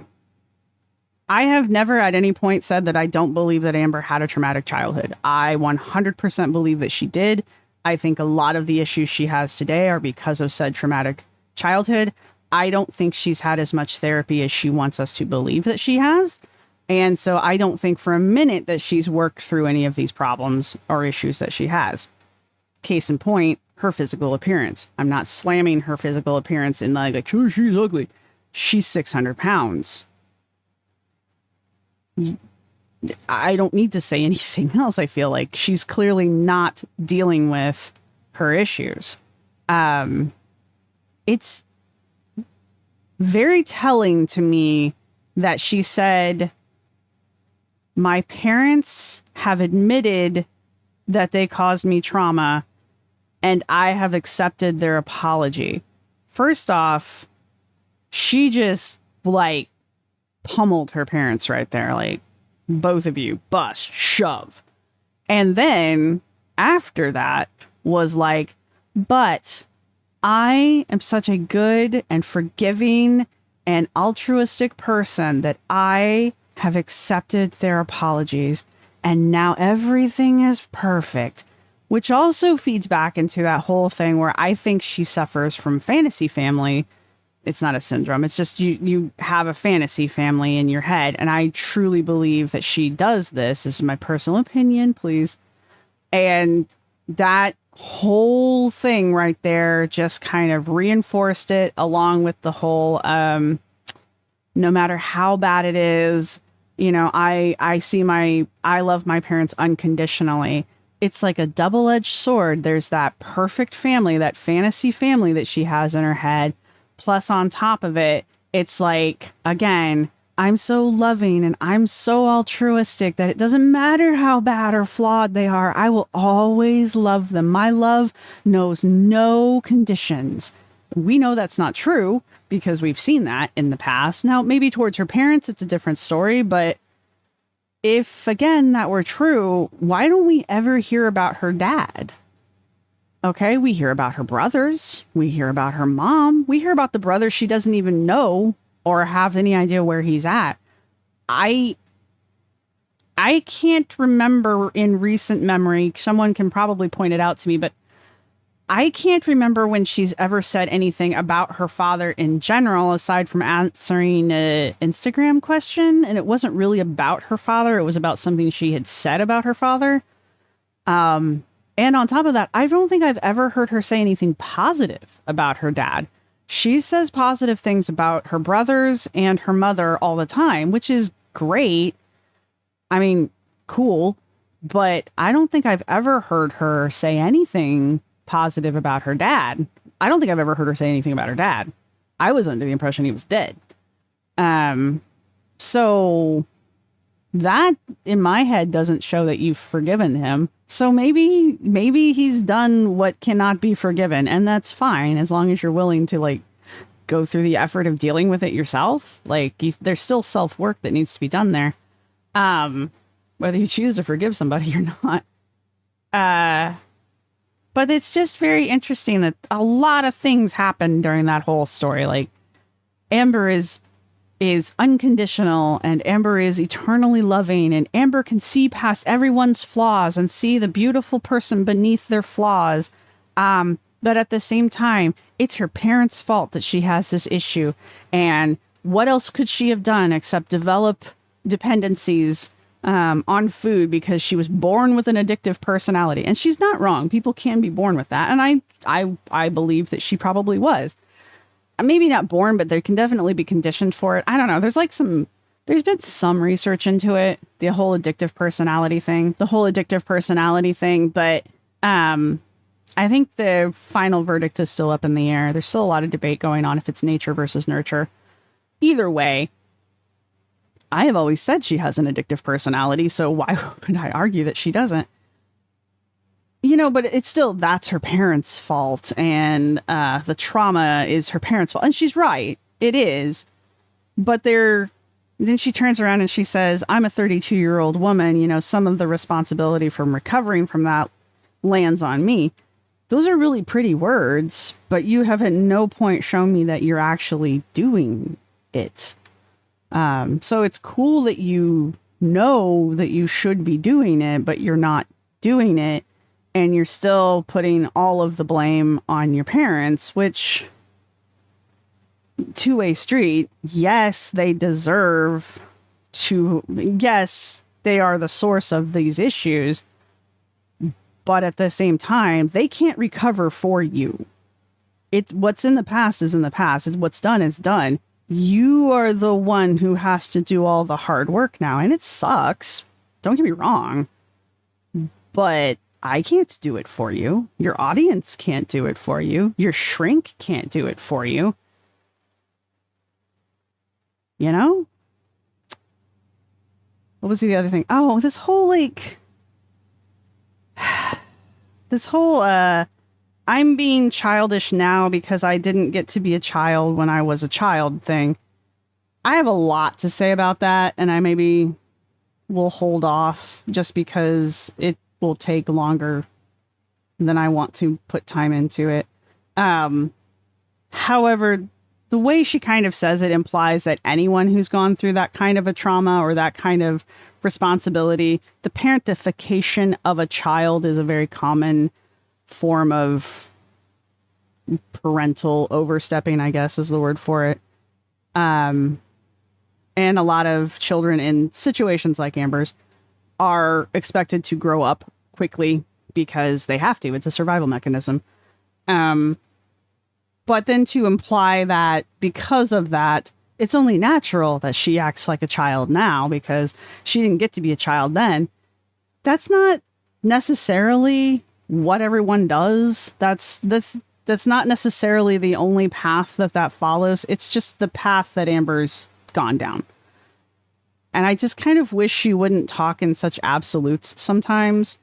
have never at any point said that I don't believe that Amber had a traumatic childhood. I 100% believe that she did. I think a lot of the issues she has today are because of said traumatic childhood. I don't think she's had as much therapy as she wants us to believe that she has. And so I don't think for a minute that she's worked through any of these problems or issues that she has. Case in point, her physical appearance. I'm not slamming her physical appearance in like, sure, she's ugly. She's 600 pounds. I don't need to say anything else. I feel like she's clearly not dealing with her issues. It's very telling to me that she said, my parents have admitted that they caused me trauma and I have accepted their apology. First off, she just like pummeled her parents right there. Like, both of you, bust, shove. And then after that was like, but I am such a good and forgiving and altruistic person that I have accepted their apologies and now everything is perfect, which also feeds back into that whole thing where I think she suffers from fantasy family. It's not a syndrome. It's just you have a fantasy family in your head. And I truly believe that she does this. This is my personal opinion, please. And that whole thing right there just kind of reinforced it, along with the whole, no matter how bad it is, you know, I love my parents unconditionally. It's like a double-edged sword. There's that perfect family, that fantasy family that she has in her head. Plus, on top of it, it's like, again, I'm so loving and I'm so altruistic that it doesn't matter how bad or flawed they are. I will always love them. My love knows no conditions. We know that's not true because we've seen that in the past. Now, maybe towards her parents, it's a different story. But if, again, that were true, why don't we ever hear about her dad? Okay, we hear about her brothers. We hear about her mom. We hear about the brother she doesn't even know or have any idea where he's at. I can't remember in recent memory. Someone can probably point it out to me, but I can't remember when she's ever said anything about her father in general, aside from answering an Instagram question. And it wasn't really about her father. It was about something she had said about her father. And on top of that, I don't think I've ever heard her say anything positive about her dad. She says positive things about her brothers and her mother all the time, which is great. I mean, cool. But I don't think I've ever heard her say anything positive about her dad. I don't think I've ever heard her say anything about her dad. I was under the impression he was dead. So that in my head doesn't show that you've forgiven him. So maybe he's done what cannot be forgiven, and that's fine as long as you're willing to like go through the effort of dealing with it yourself. Like there's still self-work that needs to be done there. Whether you choose to forgive somebody or not. But it's just very interesting that a lot of things happened during that whole story. Like Amber is is unconditional, and Amber is eternally loving, and Amber can see past everyone's flaws and see the beautiful person beneath their flaws. But at the same time, it's her parents' fault that she has this issue. And what else could she have done except develop dependencies on food because she was born with an addictive personality? And she's not wrong. People can be born with that. And I believe that she probably was. Maybe not born, but they can definitely be conditioned for it. I don't know. There's been some research into it, the whole addictive personality thing. But I think the final verdict is still up in the air. There's still a lot of debate going on if it's nature versus nurture. Either way, I have always said she has an addictive personality, so why would I argue that she doesn't? You know, but it's still, that's her parents' fault, and the trauma is her parents' fault. And she's right. It is. But then she turns around and she says, I'm a 32-year-old woman. You know, some of the responsibility from recovering from that lands on me. Those are really pretty words, but you have at no point shown me that you're actually doing it. So it's cool that you know that you should be doing it, but you're not doing it. And you're still putting all of the blame on your parents, which, two-way street. Yes, they deserve to. Yes, they are the source of these issues. But at the same time, they can't recover for you. What's in the past is in the past. What's done is done. You are the one who has to do all the hard work now. And it sucks. Don't get me wrong. But I can't do it for you. Your audience can't do it for you. Your shrink can't do it for you. You know? What was the other thing? Oh, this whole I'm being childish now because I didn't get to be a child when I was a child thing. I have a lot to say about that, and I maybe will hold off just because it will take longer than I want to put time into it. However, the way she kind of says it implies that anyone who's gone through that kind of a trauma or that kind of responsibility, the parentification of a child is a very common form of parental overstepping, I guess is the word for it. And a lot of children in situations like Amber's are expected to grow up quickly because they have to. It's a survival mechanism. But then to imply that because of that, it's only natural that she acts like a child now because she didn't get to be a child then. That's not necessarily what everyone does. That's not necessarily the only path that follows. It's just the path that Amber's gone down. And I just kind of wish she wouldn't talk in such absolutes sometimes.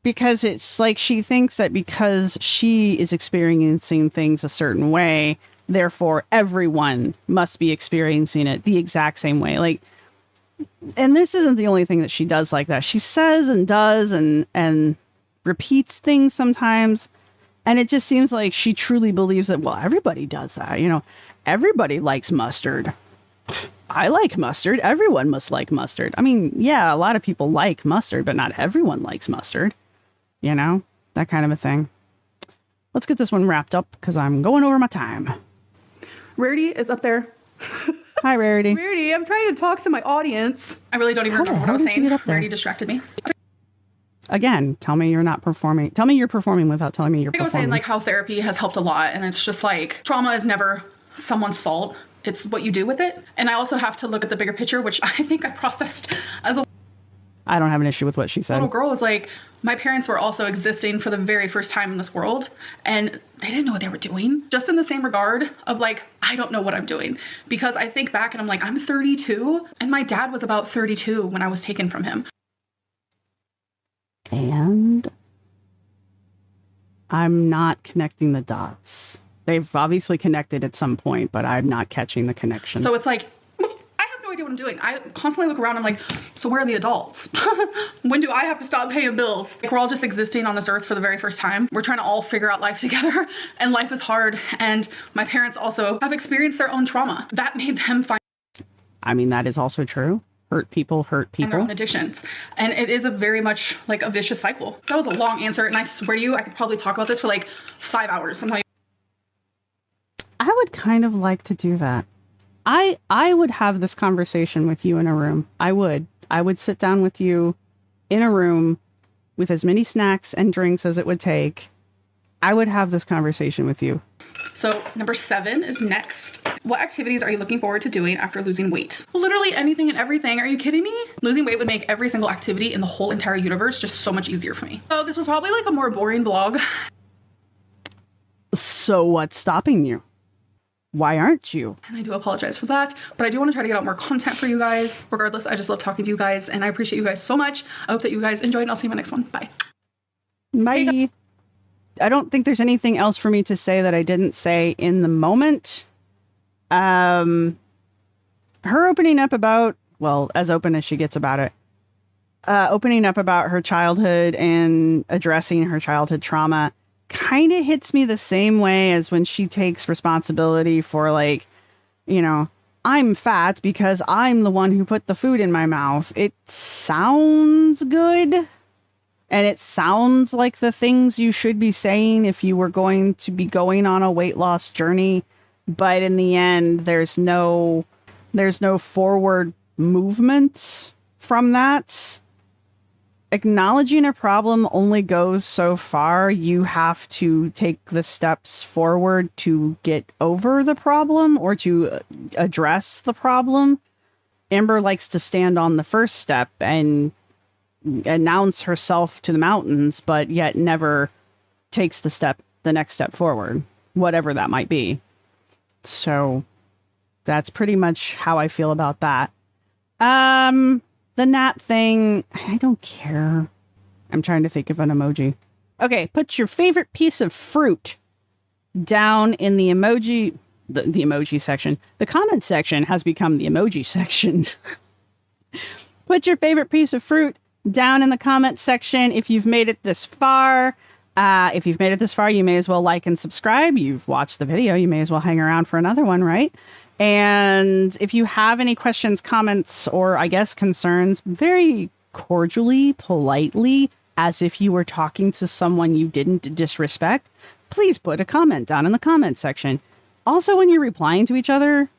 Because it's like she thinks that because she is experiencing things a certain way, therefore everyone must be experiencing it the exact same way. Like, and this isn't the only thing that she does like that. She says and does and repeats things sometimes. And it just seems like she truly believes that, well, everybody does that. You know, everybody likes mustard. I like mustard. Everyone must like mustard. I mean, yeah, a lot of people like mustard, but not everyone likes mustard. You know, that kind of a thing. Let's get this one wrapped up because I'm going over my time. Rarity is up there. Hi, Rarity. Rarity, I'm trying to talk to my audience. I really don't even remember what I was saying. Rarity distracted me. Again, tell me you're not performing. Tell me you're performing without telling me you're performing. I was saying like how therapy has helped a lot, and it's just like trauma is never someone's fault. It's what you do with it. And I also have to look at the bigger picture, which I think I processed as a I don't have an issue with what she said. little girl. Is like, my parents were also existing for the very first time in this world, and they didn't know what they were doing. Just in the same regard of like, I don't know what I'm doing. Because I think back and I'm like, I'm 32, and my dad was about 32 when I was taken from him. And I'm not connecting the dots. They've obviously connected at some point, but I'm not catching the connection. So it's like, I have no no idea what I'm doing. I constantly look around. I'm like, so where are the adults? When do I have to stop paying bills? Like, we're all just existing on this earth for the very first time. We're trying to all figure out life together, and life is hard. And my parents also have experienced their own trauma. That made them find. I mean, that is also true. Hurt people hurt And their people. own addictions. And it is a very much like a vicious cycle. That was a long answer. And I swear to you, I could probably talk about this for like 5 hours. I'm like, I would kind of like to do that. I would have this conversation with you in a room. I would sit down with you in a room with as many snacks and drinks as it would take. I would have this conversation with you. so number 7 is next. What activities are you looking forward to doing after losing weight? Literally anything and everything. Are you kidding me? Losing weight would make every single activity in the whole entire universe just so much easier for me. So this was probably like a more boring vlog. So what's stopping you? Why aren't you? And I do apologize for that, but I do want to try to get out more content for you guys. Regardless, I just love talking to you guys and I appreciate you guys so much. I hope that you guys enjoyed and I'll see you in my next one. Bye. Bye. I don't think there's anything else for me to say that I didn't say in the moment. Her opening up about, well, as open as she gets about it, opening up about her childhood and addressing her childhood trauma kind of hits me the same way as when she takes responsibility for, like, you know, I'm fat because I'm the one who put the food in my mouth. It sounds good. And it sounds like the things you should be saying if you were going to be going on a weight loss journey. But in the end, there's no forward movement from that. Acknowledging a problem only goes so far. You have to take the steps forward to get over the problem or to address the problem. Amber likes to stand on the first step and announce herself to the mountains, but yet never takes the next step forward, whatever that might be. So that's pretty much how I feel about that. The gnat thing, I don't care. I'm trying to think of an emoji. Okay, put your favorite piece of fruit down in the emoji, the emoji section. The comment section has become the emoji section. Put your favorite piece of fruit down in the comment section if you've made it this far. If you've made it this far, you may as well like and subscribe. You've watched the video. You may as well hang around for another one, right? And if you have any questions, comments, or I guess concerns, very cordially, politely, as if you were talking to someone you didn't disrespect, please put a comment down in the comment section. Also, when you're replying to each other,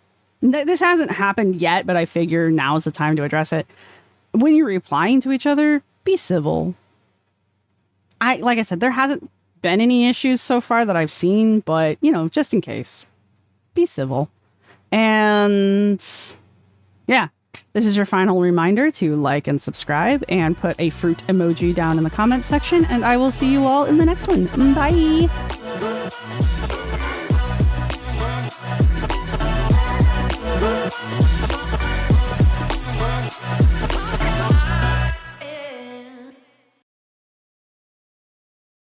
this hasn't happened yet, but I figure now is the time to address it. When you're replying to each other, be civil. Like I said, there hasn't been any issues so far that I've seen, but, you know, just in case, be civil. And yeah, this is your final reminder to like and subscribe and put a fruit emoji down in the comment section. And I will see you all in the next one. Bye.